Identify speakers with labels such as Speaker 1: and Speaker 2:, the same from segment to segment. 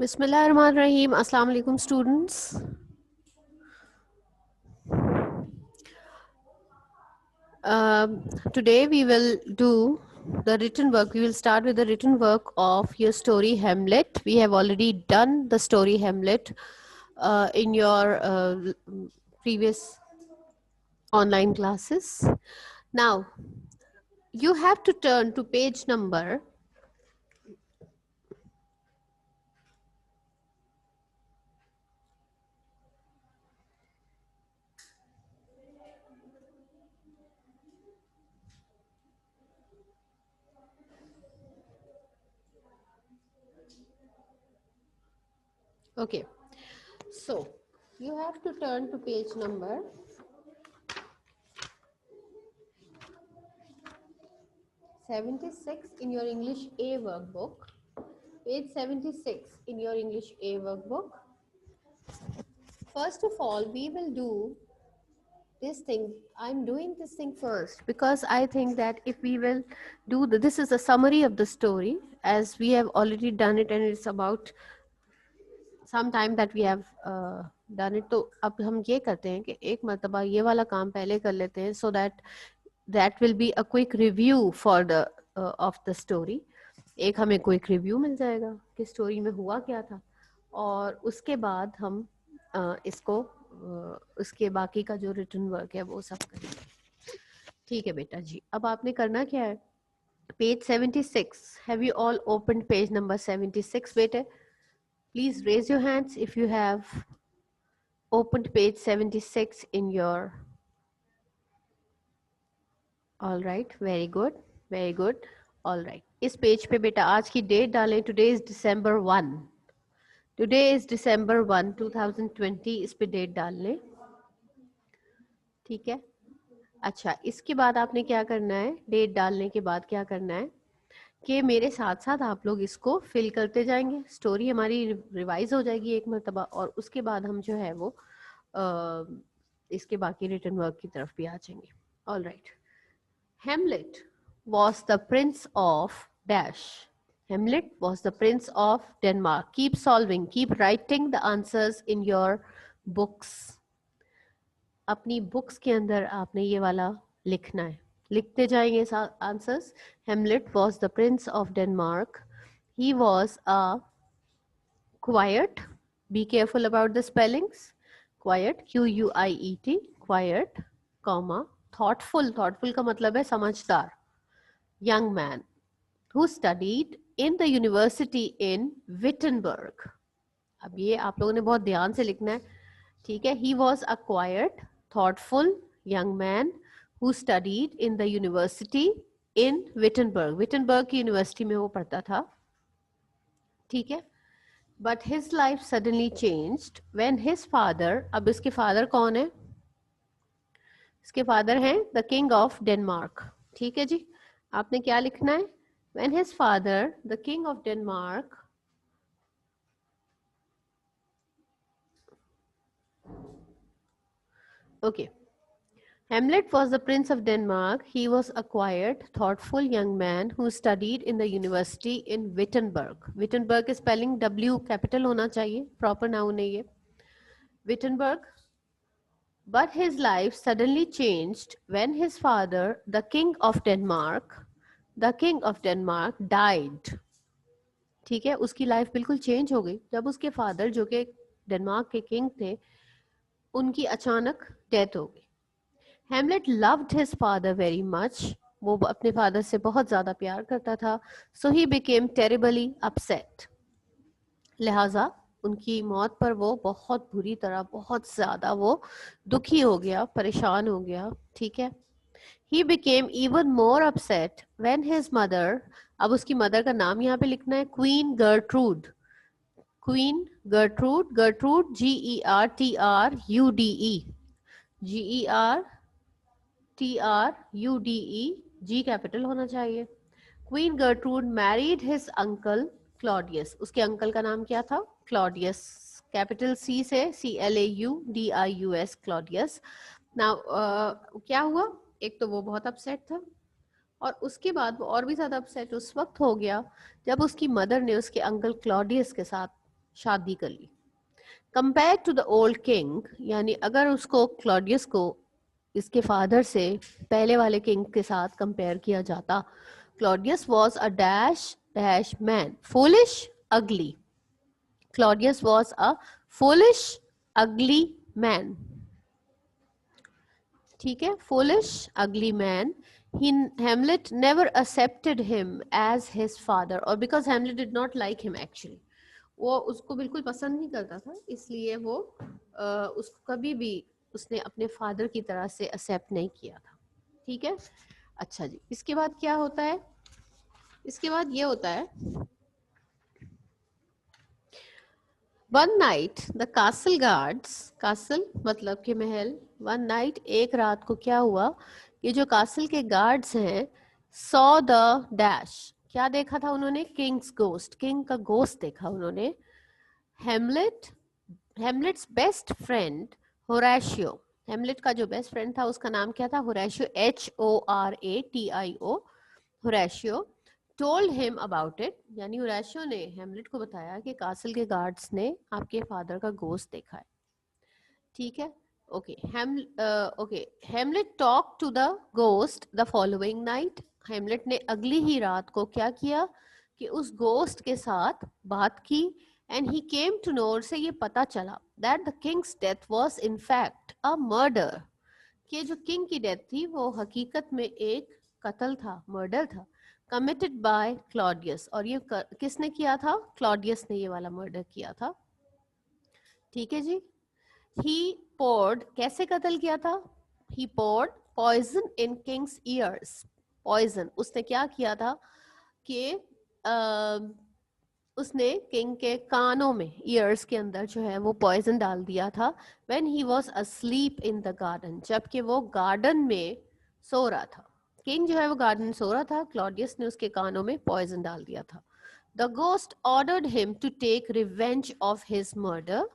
Speaker 1: Bismillahirrahmanirrahim. Assalamu alaikum, students. Today we will do the written work. We will start with the written work of your story Hamlet. We have already done the story Hamlet in your previous online classes. Now, you have to turn to page number 76 in your English A workbook. Page 76 in your English A workbook. First of all, we will do this thing. I'm doing this thing first because I think that if we will do this is a summary of the story as we have already done it and it's about some time that we have done it. तो अब हम ये करते हैं कि एक मर्तबा ये वाला काम पहले कर लेते हैं so that will be a quick review for the of the story. एक हमें क्विक रिव्यू मिल जाएगा कि स्टोरी में हुआ क्या था और उसके बाद हम इसको उसके बाकी का जो रिटन वर्क है वो सब करेंगे. ठीक है बेटा जी. अब आपने करना क्या है? Page 76. Have you all opened page number 76 बेटे? Please raise your hands if you have opened page 76 in your. All right, very good, very good. All right, इस पेज पे बेटा आज की डेट डालें. Today is December 1. Today is December 1, 2020. इस पे date डाल लें. ठीक है. अच्छा, इसके बाद आपने क्या करना है? डेट डालने के बाद क्या करना है कि मेरे साथ साथ आप लोग इसको फिल करते जाएंगे. स्टोरी हमारी रिवाइज हो जाएगी एक मरतबा और उसके बाद हम जो है वो इसके बाकी रिटन वर्क की तरफ भी आ जाएंगे. All right. Hamlet was the prince of dash. Hamlet was the prince of Denmark. Keep solving, keep writing the answers in your books. अपनी books के अंदर आपने ये वाला लिखना है. लिखते जाएंगे answers. Hamlet was the prince of Denmark. He was a quiet. Be careful about the spellings. Quiet, Q-U-I-E-T, quiet, comma, thoughtful. Thoughtful का मतलब है समझदार. Young man who studied in the university in Wittenberg. अब ये आप लोगों ने बहुत ध्यान से लिखना है. ठीक है. He was a quiet, thoughtful young man who studied in the university in Wittenberg. Wittenberg की यूनिवर्सिटी में वो पढ़ता था. ठीक है. But his life suddenly changed when his father. अब इसके father कौन है? इसके father हैं the king of Denmark. ठीक है जी. आपने क्या लिखना है? When his father, the king of Denmark, okay. Hamlet was the prince of Denmark. He was a quiet, thoughtful young man who studied in the university in Wittenberg. Wittenberg की spelling W capital होना चाहिए. Proper noun है ये. Wittenberg. But his life suddenly changed when his father, the king of Denmark, died. ठीक है. उसकी life बिल्कुल change हो गई जब उसके फादर जो कि डेनमार्क के किंग थे उनकी अचानक डेथ हो गई. Hamlet loved his father very much. वो अपने फादर से बहुत ज़्यादा प्यार करता था. So he became terribly upset. लिहाजा उनकी मौत पर वो बहुत बुरी तरह बहुत ज़्यादा वो दुखी हो गया, परेशान हो गया. ठीक है. He became even more upset when his mother. अब उसकी मदर का नाम यहाँ पे लिखना है. Queen Gertrude. Queen Gertrude. Gertrude, G-E-R-T-R-U-D-E. G-E-R-T-R-U-D-E. G capital होना चाहिए. Queen Gertrude married his uncle Claudius. उसके अंकल का नाम क्या था? Claudius. कैपिटल C से C-L-A-U-D-I-U-S. Claudius. Now क्या हुआ? एक तो वो बहुत अपसेट था और उसके बाद वो और भी ज़्यादा अपसेट उस वक्त हो गया जब उसकी मदर ने उसके अंकल क्लॉडियस के साथ शादी कर ली। Compare to the old king, यानी अगर उसको क्लॉडियस को इसके फादर से पहले वाले किंग के साथ कंपेयर किया जाता, Claudius was a dash dash man, foolish ugly. Claudius was a foolish ugly man. ठीक है, foolish ugly man. Hamlet never accepted him as his father, or because Hamlet did not like him actually. वो उसको बिल्कुल पसंद नहीं करता था, इसलिए वो उसको कभी भी उसने अपने फादर की तरह से एक्सेप्ट नहीं किया था। ठीक है, अच्छा जी, इसके बाद क्या होता है? इसके बाद ये होता है, one night the castle guards, castle मतलब कि महल, वन नाइट एक रात को क्या हुआ, ये जो कासल के गार्ड्स हैं, सॉ द डैश, क्या देखा था उन्होंने? किंग्स गोस्ट, किंग का गोस्ट देखा उन्होंने। हेमलेट, हेमलेट्स बेस्ट फ्रेंड होरेशियो, हेमलेट का जो बेस्ट फ्रेंड था उसका नाम क्या था? Horatio, HORATIO, Horatio told him about it, यानी होरेशियो ने हेमलेट को बताया कि कासल के गार्ड्स ने आपके फादर का गोश्त देखा है। ठीक है, okay, Hamlet talk to the ghost the following night, Hamlet ने अगली ही रात को क्या किया कि उस गोस्ट के साथ बात की, and he came to know, से ये पता चला that the king's death was in fact a murder, कि जो किंग की डेथ थी वो हकीकत में एक कत्ल था, मर्डर था, कमिटेड बाय क्लॉडियस, और ये किसने किया था? क्लॉडियस ने ये वाला मर्डर किया था। ठीक है जी, ही पोर्ड, कैसे कत्ल किया था? He poured poison in king's ears, poison उसने क्या किया था कि उसने किंग के कानों में, ईयर्स के अंदर जो है वो पॉइजन डाल दिया था, when he was asleep in the garden, जबकि वो गार्डन में सो रहा था। किंग जो है वो गार्डन में सो रहा था, क्लॉडियस ने उसके कानों में पॉइजन डाल दिया था। The ghost ordered him to take revenge of his murder,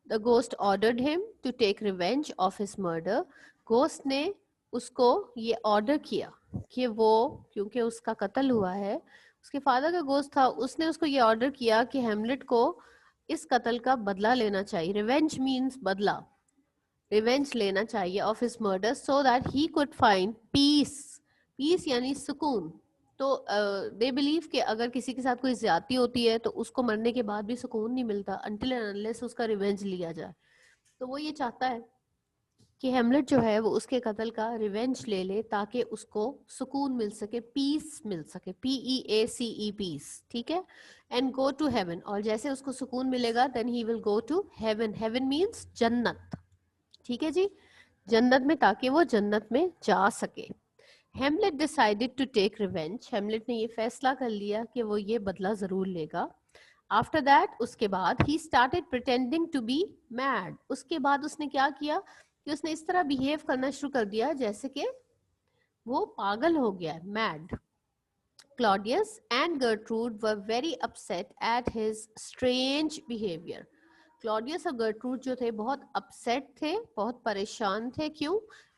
Speaker 1: the ghost ordered him to take revenge of his murder, ghost ने उसको ये ऑर्डर किया कि वो, क्योंकि उसका कत्ल हुआ है, उसके फादर का गोश्त था, उसने उसको ये ऑर्डर किया कि हेमलेट को इस कत्ल का बदला लेना चाहिए, रिवेंज मींस बदला, रिवेंज लेना चाहिए of his murder, so that he could find peace, peace यानी सुकून। तो दे बिलीव कि अगर किसी के साथ कोई ज्यादती होती है तो उसको मरने के बाद भी सुकून नहीं मिलता अनटिल एंड अनलेस उसका रिवेंज लिया जाए। तो वो ये चाहता है कि हेमलेट जो है वो उसके कत्ल का रिवेंज ले ले ताकि उसको सुकून मिल सके, पीस मिल सके, PEACE, पीस। ठीक है, एंड गो टू हेवन, और जैसे उसको सुकून मिलेगा then he will go to heaven, heaven means जन्नत। ठीक है जी, जन्नत में, ताकि वो जन्नत में जा सके। हेमलेट डिसाइडेड टू टेक रिवेंज, हेमलेट ने ये फैसला कर लिया कि वो ये बदला जरूर लेगा। आफ्टर दैट, उसके बाद he started pretending to be mad, उसके बाद उसने क्या किया कि उसने इस तरह बिहेव करना शुरू कर दिया जैसे कि वो पागल हो गया है, mad. Claudius and Gertrude were very upset at his strange behavior. Claudius और गर्ट्रूड जो थे बहुत अपसेट थे, बहुत परेशान थे। क्यों?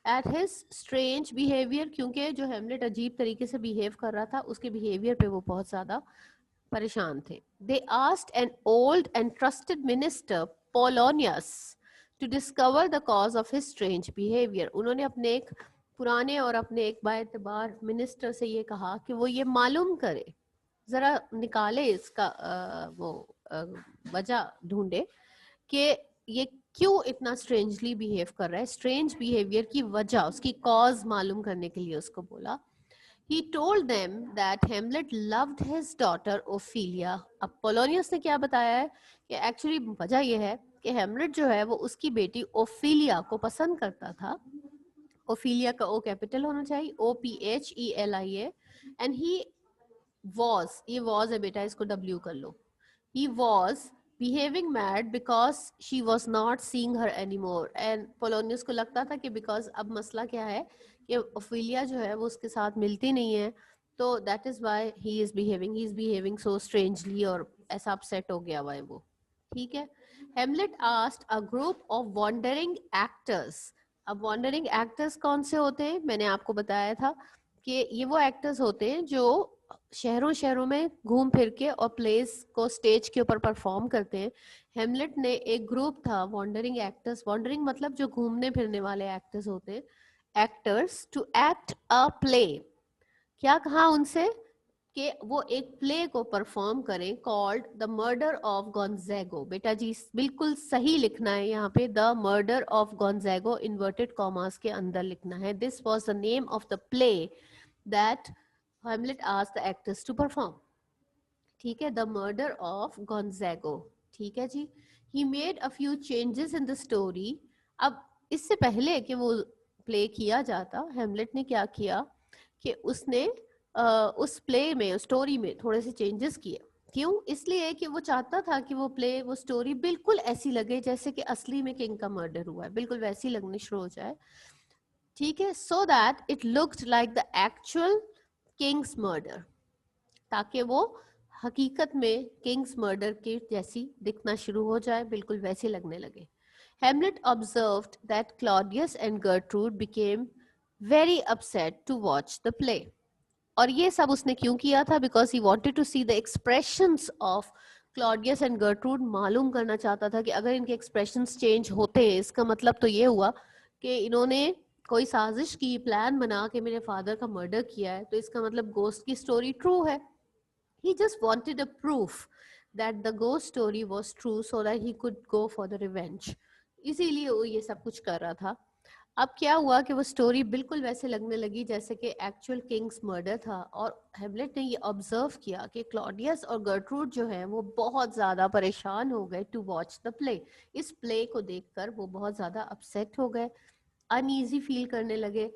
Speaker 1: एट हिज स्ट्रेंज बिहेवियर, क्योंकि जो हेमलेट अजीब तरीके से बिहेव कर रहा था उसके बिहेवियर पे वो बहुत ज्यादा परेशान थे। They asked an old and trusted minister Polonius to discover the cause of his strange behaviour, उन्होंने अपने एक पुराने और अपने एक बाएतबार मिनिस्टर से ये कहा कि वो ये मालूम करे, जरा निकाले इसका वो वजह ढूंढे कि ये क्यों इतना स्ट्रेंजली बिहेव कर रहा है, स्ट्रेंज बिहेवियर की वजह, उसकी कॉज मालूम करने के लिए उसको बोला। He told them that Hamlet loved his daughter Ophelia. अब पोलोनियस ने क्या बताया है कि एक्चुअली वजह यह है कि हेमलेट जो है वो उसकी बेटी ओफीलिया को पसंद करता था। ओफीलिया का ओ कैपिटल होना चाहिए, OPHELIA, एंड ही वॉज, ये वॉज है बेटा, इसको W कर लो, he was behaving mad because she was not seeing her anymore, and Polonius को लगता था कि बिकॉज अब मसला क्या है कि ओफीलिया जो है वो उसके साथ मिलती नहीं है, तो that is why he is behaving so strangely, और ऐसा अपसेट हो गया हुआ है वो। ठीक है, Hamlet asked a group of wandering actors, अब वॉन्डरिंग एक्टर्स कौन से होते हैं? मैंने आपको बताया था कि ये वो एक्टर्स होते हैं जो शहरों शहरों में घूम फिर के और प्लेस को स्टेज के ऊपर परफॉर्म करते हैं। हेमलेट ने एक ग्रुप था वॉन्डरिंग एक्टर्स, वॉन्डरिंग मतलब जो घूमने फिरने वाले एक्टर्स होते हैं, actors, to act a play. क्या कहा उनसे कि वो एक प्ले को परफॉर्म करें called the murder of Gonzago. बेटा जी बिल्कुल सही लिखना है यहाँ पे, the murder of Gonzago inverted commas के अंदर लिखना है। This was the name of the play that Hamlet asked the actors to perform. ठीक है, द मर्डर ऑफ गॉन्ज़ैगो। ठीक है जी। He made a few changes in the story. अब इससे पहले कि वो प्ले किया जाता, हेमलेट ने क्या किया कि उसने उस प्ले में, स्टोरी में थोड़े से चेंजेस किए। क्यों? इसलिए कि वो चाहता था कि वो प्ले, वो स्टोरी बिल्कुल ऐसी लगे जैसे कि असली में किंग का मर्डर हुआ है, बिल्कुल वैसी लगनी शुरू हो जाए। ठीक है, so that it looked like the actual Kings murder, ताकि वो हकीकत में किंग्स मर्डर के जैसी दिखना शुरू हो जाए, बिल्कुल वैसे लगने लगे। Hamlet observed that Claudius and Gertrude became very upset to watch the play. और ये सब उसने क्यों किया था? Because he wanted to see the expressions of Claudius and Gertrude. मालूम करना चाहता था कि अगर इनके एक्सप्रेशंस चेंज होते हैं, इसका मतलब तो ये हुआ कि इन्होंने कोई साजिश की, प्लान बना के मेरे फादर का मर्डर किया है, तो इसका मतलब गोस्ट की स्टोरी ट्रू है। He just wanted a proof that the ghost story was true so that he could go for the revenge. इसीलिए वो ये सब कुछ कर रहा था। अब क्या हुआ कि वो स्टोरी बिल्कुल वैसे लगने लगी जैसे कि एक्चुअल किंग्स मर्डर था। और हेमलेट ने ये ऑब्जर्व किया कि क्लॉडियस और गर्ट्रूड जो है वो बहुत ज़्यादा परेशान हो गए टू वॉच द प्ले। इस प्ले को देखकर वो बहुत ज़्यादा अपसेट हो गए, अनईजी फील करने लगे।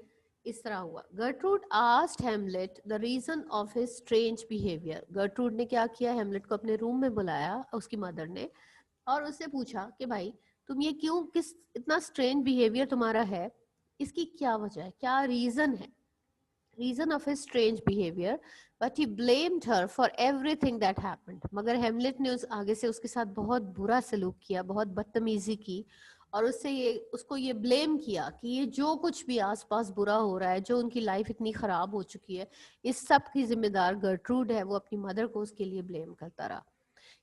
Speaker 1: इस तरह हुआ। Gertrude asked Hamlet the reason of his strange behaviour. Gertrude ने क्या किया, हेमलेट को अपने रूम में बुलाया, उसकी मदर ने, और उससे पूछा कि भाई तुम ये क्यों, किस इतना स्ट्रेंज बिहेवियर तुम्हारा है, इसकी क्या वजह है, क्या रीजन है, reason of his strange behaviour. But he blamed her for everything that happened. मगर हेमलेट ने उस आगे से उसके साथ बहुत बुरा सलूक किया, बहुत बदतमीजी की, और उससे ये, उसको ये ब्लेम किया कि ये जो कुछ भी आसपास बुरा हो रहा है, जो उनकी लाइफ इतनी खराब हो चुकी है, इस सब की जिम्मेदार गर्ट्रूड है। वो अपनी मदर को उसके लिए ब्लेम करता रहा।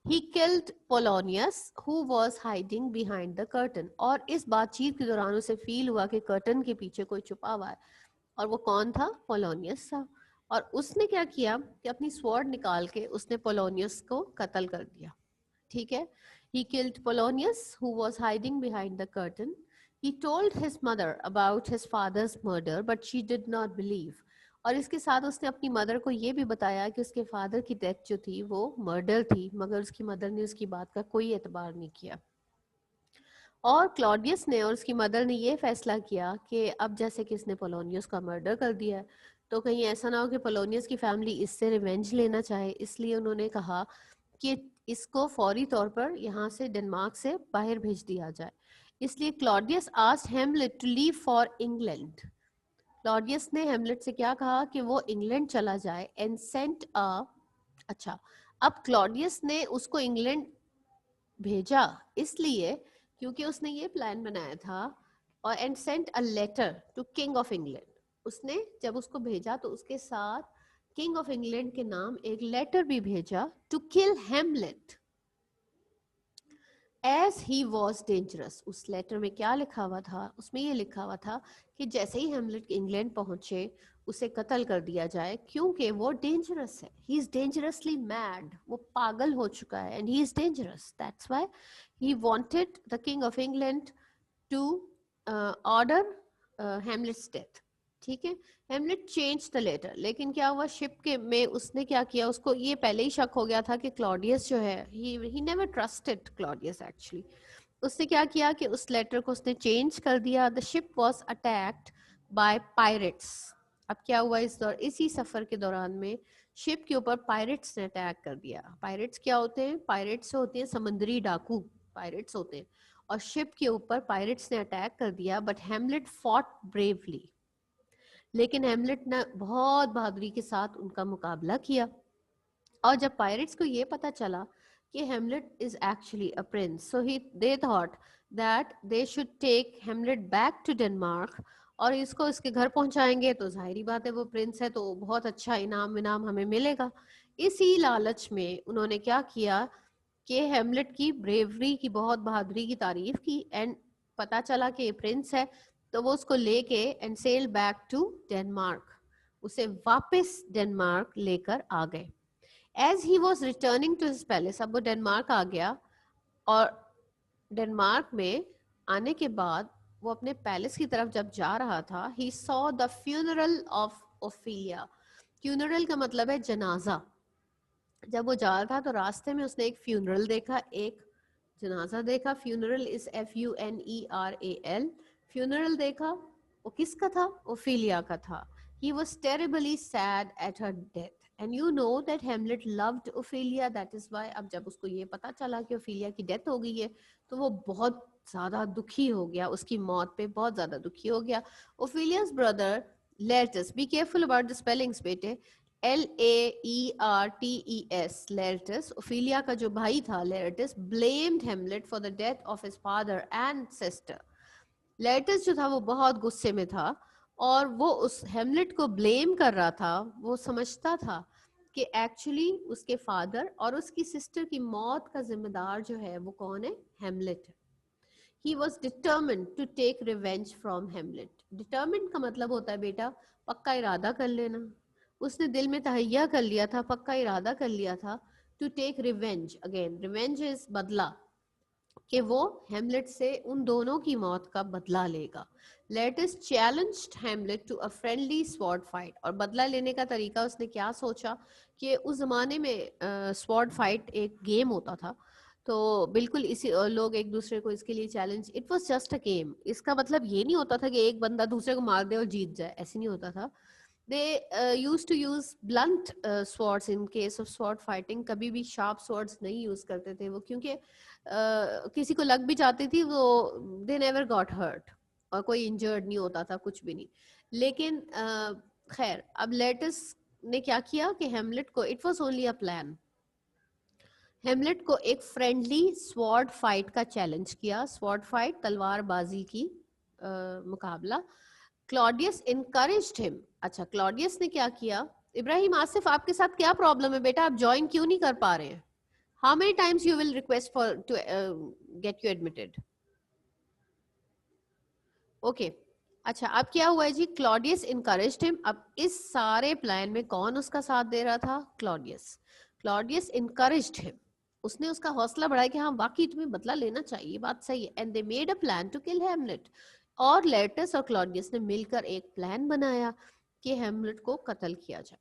Speaker 1: He killed Polonius, who was hiding behind the curtain. और इस बातचीत के दौरान उसे फील हुआ कि कर्टन के पीछे कोई छुपा हुआ है, और वो कौन था? पोलोनियस था। और उसने क्या किया कि अपनी स्वॉर्ड निकाल के उसने पोलोनियस को कत्ल कर दिया। ठीक है, he killed Polonius, who was hiding behind the curtain. He told his mother about his father's murder, but she did not believe. और इसके साथ उसने अपनी मदर को ये भी बताया कि उसके फादर की डेथ जो थी वो मर्डर थी, मगर उसकी मदर ने उसकी बात का कोई एतबार नहीं किया। और क्लॉडियस ने और उसकी मदर ने ये फैसला किया कि अब जैसे कि इसने पोलोनियस का मर्डर कर दिया है, तो कहीं ऐसा ना हो कि पोलोनियस की फैमिली इससे रिवेंज लेना चाहे। इसलिए उन्होंने कहा कि इसको फौरी तौर पर यहाँ से, डेनमार्क से बाहर भेज दिया जाए। इसलिए Claudius asked Hamlet to leave for England. Claudius ने हेमलेट से क्या कहा कि वो इंग्लैंड चला जाए, एंड सेंट अ, अच्छा, अब क्लॉडियस ने उसको इंग्लैंड भेजा इसलिए क्योंकि उसने ये प्लान बनाया था, और and sent a letter to king of England. उसने जब उसको भेजा तो उसके साथ किंग ऑफ इंग्लैंड के नाम एक लेटर भी भेजा, to kill Hamlet as he was dangerous. उस लेटर में क्या लिखा हुआ था? उसमें ये लिखा हुआ था कि जैसे ही हेमलेट इंग्लैंड पहुंचे उसे कत्ल कर दिया जाए, क्योंकि वो डेंजरस है। ही इज डेंजरसली मैड, वो पागल हो चुका है, and he is dangerous, that's why he wanted the king of England to order Hamlet's death. ठीक है, हेमलेट चेंज द लेटर। लेकिन क्या हुआ, शिप के में उसने क्या किया, उसको ये पहले ही शक हो गया था कि क्लॉडियस जो है, he never trusted Claudius actually. उसने क्या किया कि उस लेटर को उसने चेंज कर दिया। The ship was attacked by pirates. अब क्या हुआ, इसी सफर के दौरान में शिप के ऊपर पायरेट्स ने अटैक कर दिया। पायरेट्स क्या होते हैं? पायरेट्स होते हैं समुद्री डाकू, पायरेट्स होते हैं। और शिप के ऊपर पायरेट्स ने अटैक कर दिया, बट हेमलेट फॉट ब्रेवली। लेकिन हेमलेट ने बहुत बहादुरी के साथ उनका मुकाबला किया। और जब पायरेट्स को ये पता चला कि Hamlet is actually a prince, so he they thought that they should take Hamlet back to Denmark. और इसको इसके घर पहुंचाएंगे तो जाहिर बात है वो प्रिंस है तो बहुत अच्छा इनाम विनाम हमें मिलेगा। इसी लालच में उन्होंने क्या किया कि हेमलेट की ब्रेवरी की, बहुत बहादुरी की तारीफ की, एंड पता चला कि ये प्रिंस है तो वो उसको लेके and sail back to Denmark, उसे वापस डेनमार्क लेकर आ गए। As he was returning to his palace, अब वो डेनमार्क आ गया, और डेनमार्क में आने के बाद वो अपने पैलेस की तरफ जब जा रहा था, he saw the funeral of Ophelia. Funeral का मतलब है जनाजा। जब वो जा रहा था तो रास्ते में उसने एक फ्यूनरल देखा, एक जनाजा देखा। Funeral is FUNERAL। फ्यूनरल देखा, वो किसका था? ओफिलिया का था। He was terribly sad at her death and you know that Hamlet loved Ophelia, that is why. अब जब उसको ये पता चला कि ओफिलिया की डेथ हो गई है तो वो बहुत ज्यादा दुखी हो गया, उसकी मौत पे बहुत ज्यादा दुखी हो गया। Ophelia's brother Laertes, be careful about the spellings बेटे, LAERTES, लेरटस, ओफिलिया का जो भाई था Laertes, blamed Hamlet for the death of his father and sister. Laertes जो था वो बहुत गुस्से में था और वो उस हेमलेट को ब्लेम कर रहा था। वो समझता था कि एक्चुअली उसके फादर और उसकी सिस्टर की मौत का जिम्मेदार जो है वो कौन है? हेमलेट है। He was determined to take revenge from Hamlet. Determined का मतलब होता है बेटा पक्का इरादा कर लेना। उसने दिल में तहैया कर लिया था, पक्का इरादा कर लिया था, to take revenge again. Revenge is बदला, कि वो हेमलेट से उन दोनों की मौत का बदला लेगा। Laertes challenged Hamlet to a friendly sword fight, और बदला लेने का तरीका उसने क्या सोचा कि उस जमाने में स्वॉर्ड फाइट एक गेम होता था, तो बिल्कुल इसी लोग एक दूसरे को इसके लिए challenge, it was just a game. इसका मतलब ये नहीं होता था कि एक बंदा दूसरे को मार दे और जीत जाए, ऐसे नहीं होता था। they used to use blunt swords in case of sword fighting। कभी भी sharp swords नहीं यूज करते थे वो, क्योंकि किसी को लग भी जाती थी वो, they never got hurt, और कोई इंजर्ड नहीं होता था, कुछ भी नहीं। लेकिन खैर अब लेटस ने क्या किया कि हेमलेट को, it was only a plan, Hamlet को एक फ्रेंडली स्वॉर्ड फाइट का चैलेंज किया। स्वॉर्ड फाइट तलवारबाजी की मुकाबला। Claudius encouraged him. अच्छा, क्लॉडियस ने क्या किया? इब्राहिम आसिफ, आपके साथ क्या प्रॉब्लम है बेटा? आप ज्वाइन क्यों नहीं कर पा रहे हैं? How many times you will request for to get you admitted? Okay, अच्छा अब क्या हुआ है जी? Claudius encouraged him. अब इस सारे प्लान में कौन उसका साथ दे रहा था? क्लॉडियस। क्लॉडियस इनकरेज्ड हिम, उसने उसका हौसला बढ़ाया कि हाँ वाकई तुम्हें बदला लेना चाहिए, बात सही है। And they made a plan to kill Hamlet. और लेटस और क्लॉडियस ने मिलकर एक प्लान बनाया कि हेमलेट को कत्ल किया जाए।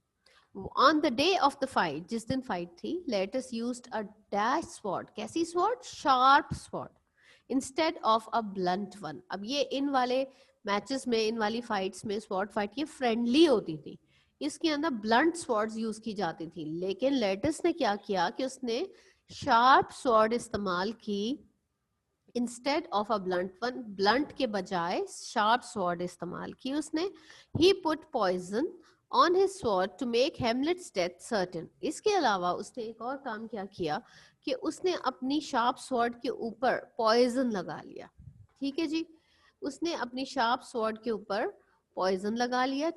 Speaker 1: On the day of the fight, जिस दिन फाइट थी, Laertes used a dash sword. कैसी sword? Sharp sword, instead of a blunt one. अब ये इन वाले मैचेस में, इन वाली फाइट्स में, स्वॉर्ड फाइट ये फ्रेंडली होती थी, इसके अंदर ब्लंट स्वॉर्ड्स यूज की जाती थी। लेकिन लेटस ने क्या किया कि उसने शार्प स्वॉर्ड इस्तेमाल की instead of a blunt one. Blunt के बजाय शार्प स्वॉर्ड इस्तेमाल की उसने। He put poison on his sword to make Hamlet's death certain. इसके अलावा उसने एक और काम क्या किया कि उसने अपनी शार्प स्वॉर्ड के ऊपर पॉइजन लगा लिया। ठीक है जी, उसने अपनी शार्प स्वॉर्ड के ऊपर पॉइजन लगा लिया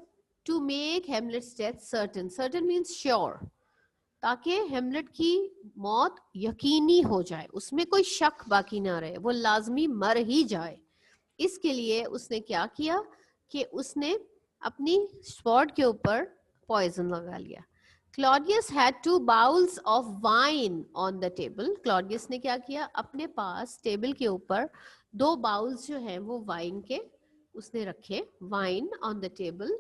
Speaker 1: to make Hamlet's death certain. Certain means sure, ताकि हेमलेट की मौत यकीनी हो जाए, उसमें कोई शक बाकी ना रहे, वो लाजमी मर ही जाए। इसके लिए उसने क्या किया कि उसने अपनी स्वॉर्ड के ऊपर पॉइजन लगा लिया। Claudius had 2 bowls of wine on the table. Claudius ने क्या किया? अपने पास टेबल के ऊपर 2 बाउल्स जो हैं वो वाइन के उसने रखे, wine on the table.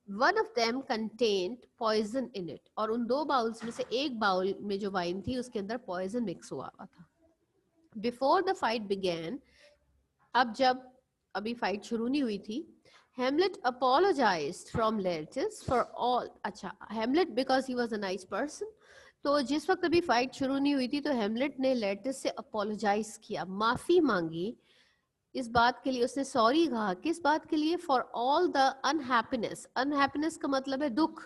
Speaker 1: One of them contained poison in it, और उन 2 बाउल्स में से एक बाउल में जो वाइन थी उसके अंदर पॉइजन मिक्स हुआ हुआ था। बिफोर द फाइट बिगेन, अब जब अभी फाइट शुरू नहीं हुई थी, Hamlet apologised from Laertes for all. अच्छा, Hamlet because he was a nice person, तो जिस वक्त अभी फाइट शुरू नहीं हुई थी तो हेमलेट ने लेरटिस से अपोलोजाइज किया, माफी मांगी इस बात के लिए। उसने सॉरी कहा, किस बात के लिए? For all the unhappiness. Unhappiness का मतलब है दुख,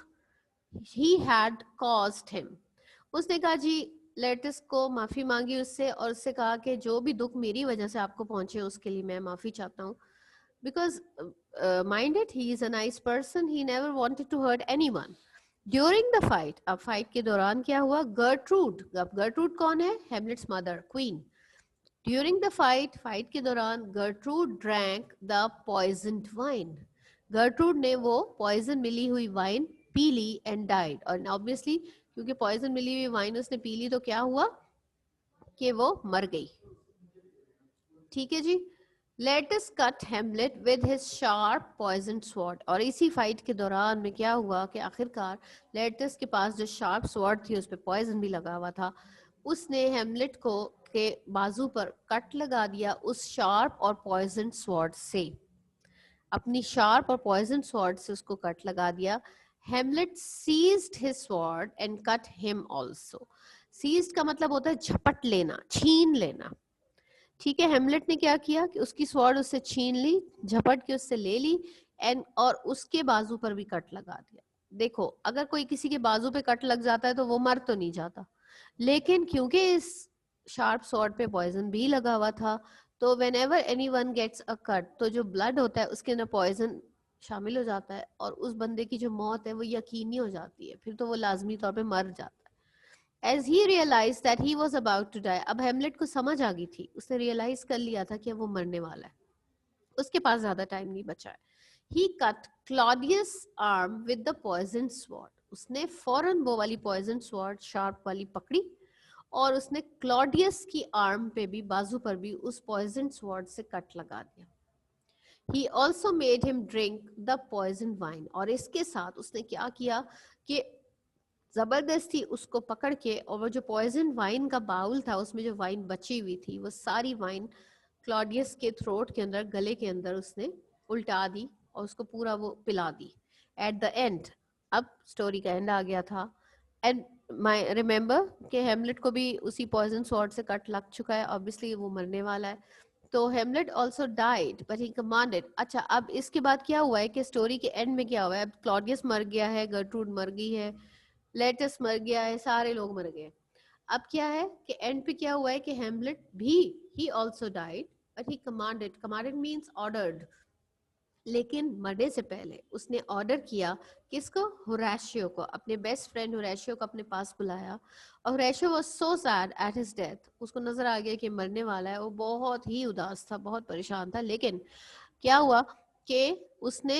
Speaker 1: he had caused him। उसने कहा जी, लेटिस को माफी मांगी उससे, और उससे कहा कि जो भी दुख मेरी वजह से आपको पहुंचे उसके लिए मैं माफी चाहता हूँ। because mind it, he is a nice person, he never wanted to hurt anyone. During the fight, अब fight के दौरान क्या हुआ, गर्ट्रूड, अब गर्ट्रूड कौन है, Hamlet's mother, queen. During the fight के दौरान Gertrude drank the poisoned wine. Gertrude ने वो poison मिली हुई wine पी ली and died. और obviously क्योंकि poison मिली हुई wine उसने पी ली तो क्या हुआ कि वो मर गई. ठीक है जी. Let us cut Hamlet with his sharp poisoned sword. और इसी फाइट के दौरान में क्या हुआ कि आखिरकार लेटस के पास जो शार्प स्वॉर्ड थी उस पर पॉइजन भी लगा हुआ था, उसने हेमलेट को के बाजू पर कट लगा दिया उस शार्प और पॉइजन स्वॉर्ड से. अपनी शार्प और पॉइजन स्वॉर्ड से उसको कट लगा दिया. Hamlet seized his sword and cut him also. Seized का मतलब होता है झपट लेना, छीन लेना. ठीक है, हेमलेट ने क्या किया कि उसकी स्वॉर्ड उससे छीन ली, झपट के उससे ले ली एंड और उसके बाजू पर भी कट लगा दिया. देखो, अगर कोई किसी के बाजू पे कट लग जाता है तो वो मर तो नहीं जाता, लेकिन क्योंकि इस शार्प स्वॉर्ड पे पॉइजन भी लगा हुआ था तो whenever anyone gets a cut तो जो ब्लड होता है उसके अंदर पॉइजन शामिल हो जाता है और उस बंदे की जो मौत है वो यकीनी हो जाती है, फिर तो वो लाजमी तौर पे मर जाता है. As he realized that he was about to die, अब हेमलेट को समझ आ गई थी, उसने रियलाइज कर लिया था कि वो मरने वाला है, उसके पास ज्यादा टाइम नहीं बचा है. He cut Claudius' arm with the poisoned sword. उसने फौरन वो वाली poisoned sword शार्प वाली पकड़ी और उसने क्लॉडियस की आर्म पे भी, बाजू पर भी उस poisoned sword से कट लगा दिया. He also made him drink the poisoned wine. और इसके साथ उसने क्या किया कि जबरदस्ती उसको पकड़ के और वो जो पॉइजन वाइन का बाउल था उसमें जो वाइन बची हुई थी वो सारी वाइन क्लॉडियस के थ्रोट के अंदर, गले के अंदर उसने उल्टा दी और उसको पूरा वो पिला दी. एट द एंड, अब स्टोरी का एंड आ गया था. एंड माई रिमेम्बर कि हेमलेट को भी उसी पॉइजन स्वॉर्ड से कट लग चुका है, ऑब्वियसली वो मरने वाला है. तो Hamlet also died but he commanded. अच्छा, अब इसके बाद क्या हुआ है कि स्टोरी के एंड में क्या हुआ है, अब क्लॉडियस मर गया है, गर्ट्रूड मर गई है, लेटस मर गया है, सारे लोग मर गए. अब क्या है कि एंड पे क्या हुआ है कि हेमलेट भी, ही also died but he commanded. Commanded means ordered, लेकिन मरने से पहले उसने ऑर्डर किया किसको, होरेशियो को, अपने बेस्ट फ्रेंड होरेशियो को अपने पास बुलाया. और Horatio was so sad at his death, उसको नजर आ गया कि मरने वाला है, वो बहुत ही उदास था, बहुत परेशान था. लेकिन क्या हुआ कि उसने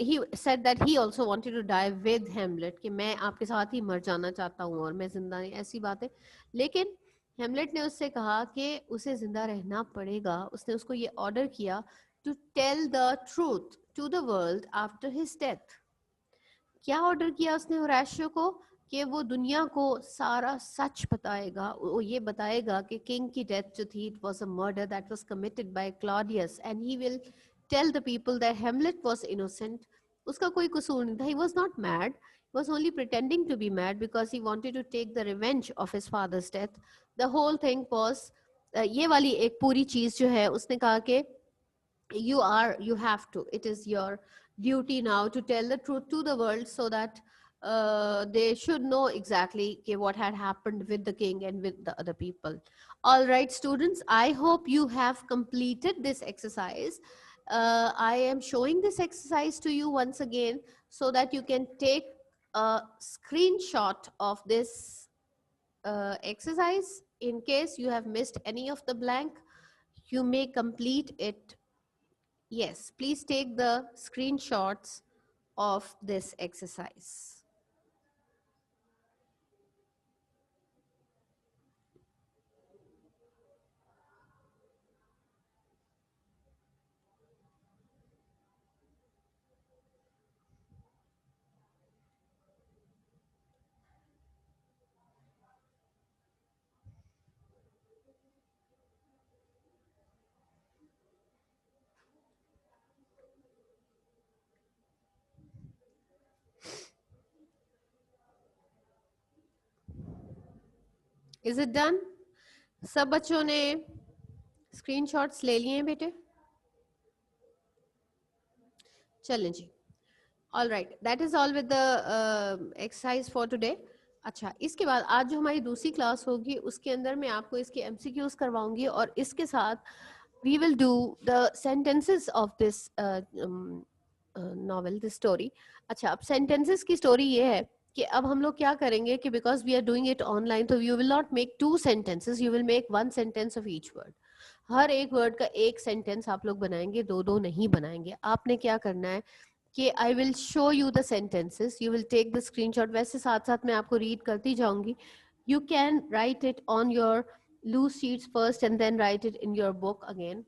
Speaker 1: he said that he also wanted to die with Hamlet, कि मैं आपके साथ ही मर जाना चाहता हूँ और मैं जिंदा नहीं, ऐसी बात है. लेकिन हेमलेट ने उससे कहा कि उसे जिंदा रहना पड़ेगा. उसने उसको ये ऑर्डर किया to tell the truth to the world after his death. क्या ऑर्डर किया उसने होरेशियो को कि वो दुनिया को सारा सच बताएगा, वो ये बताएगा कि किंग की डेथ जो थी, it was a murder that was committed by Claudius and he will tell the people that Hamlet was innocent. उसका कोई कसूर नहीं था, he was not mad, he was only pretending to be mad because he wanted to take the revenge of his father's death. The whole thing was ये वाली एक पूरी चीज जो है, उसने कहा कि you have to, it is your duty now to tell the truth to the world so that they should know exactly okay, what had happened with the king and with the other people. All right students, I hope you have completed this exercise. I am showing this exercise to you once again so that you can take a screenshot of this exercise. In case you have missed any of the blank, you may complete it. Yes, please take the screenshots of this exercise. Is it done? सब बच्चों ने screenshots ले लिए हैं बेटे? चलें जी. All right, that is all with the exercise for today. अच्छा, इसके बाद आज जो हमारी दूसरी क्लास होगी उसके अंदर मैं आपको इसके एमसीक्यूज करवाऊंगी और इसके साथ we will do the sentences of this novel, this story. अच्छा, अब sentences की story ये है कि अब हम लोग क्या करेंगे कि because we are doing it online, तो you will not make two sentences, you will make one sentence of each word. हर एक word का एक sentence आप लोग बनाएंगे, दो दो नहीं बनाएंगे. आपने क्या करना है कि I will show you the sentences, you will take the screenshot. वैसे साथ साथ मैं आपको रीड करती जाऊंगी. You can write it on your loose sheets first and then write it in your book again.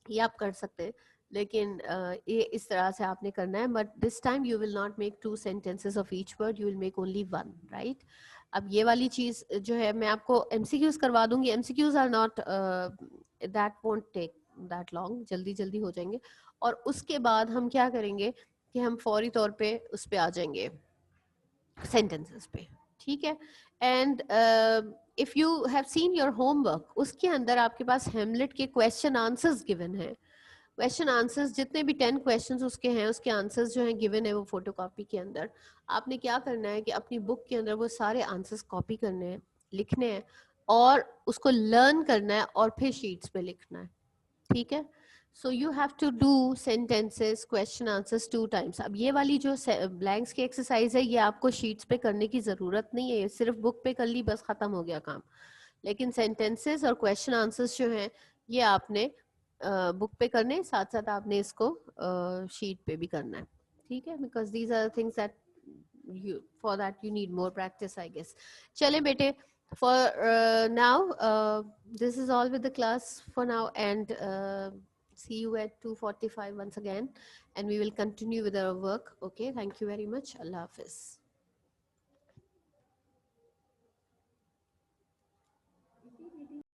Speaker 1: ये आप कर सकते हैं, लेकिन ये इस तरह से आपने करना है. But this time you will not make two sentences of each word, you will make only one, right. अब ये वाली चीज जो है मैं आपको एमसीक्यूज करवा दूंगी. MCQs are not, that won't take that long, जल्दी जल्दी हो जाएंगे. और उसके बाद हम क्या करेंगे कि हम फौरी तौर पे उस पे आ जाएंगे सेंटेंसेस पे, ठीक है. And if you have seen your homework, उसके अंदर आपके पास हेमलेट के क्वेश्चन आंसर्स गिवन है. क्वेश्चन आंसर्स जितने भी 10 क्वेश्चंस उसके हैं, उसके आंसर्स जो हैं गिवन है वो फोटोकॉपी के अंदर. आपने क्या करना है कि अपनी बुक के अंदर वो सारे आंसर्स कॉपी करने हैं, लिखने हैं, और उसको लर्न करना है और फिर शीट्स पे लिखना है, ठीक है. So you have to do sentences question answers 2 times. अब ये वाली जो ब्लैंक्स की एक्सरसाइज है ये आपको शीट्स पे करने की जरूरत नहीं है, ये सिर्फ बुक पे कर ली बस खत्म हो गया काम. लेकिन सेंटेंसेस और क्वेश्चन आंसर्स जो हैं ये आपने बुक पे करने, साथ साथ आपने इसको शीट पे भी करना है, ठीक है. Because these are things that you, for that you need more practice, I guess. चले बेटे, for now this is all with the class for now, and see you at 2:45 once again, and we will continue with our work. Okay, thank you very much. Allah Hafiz.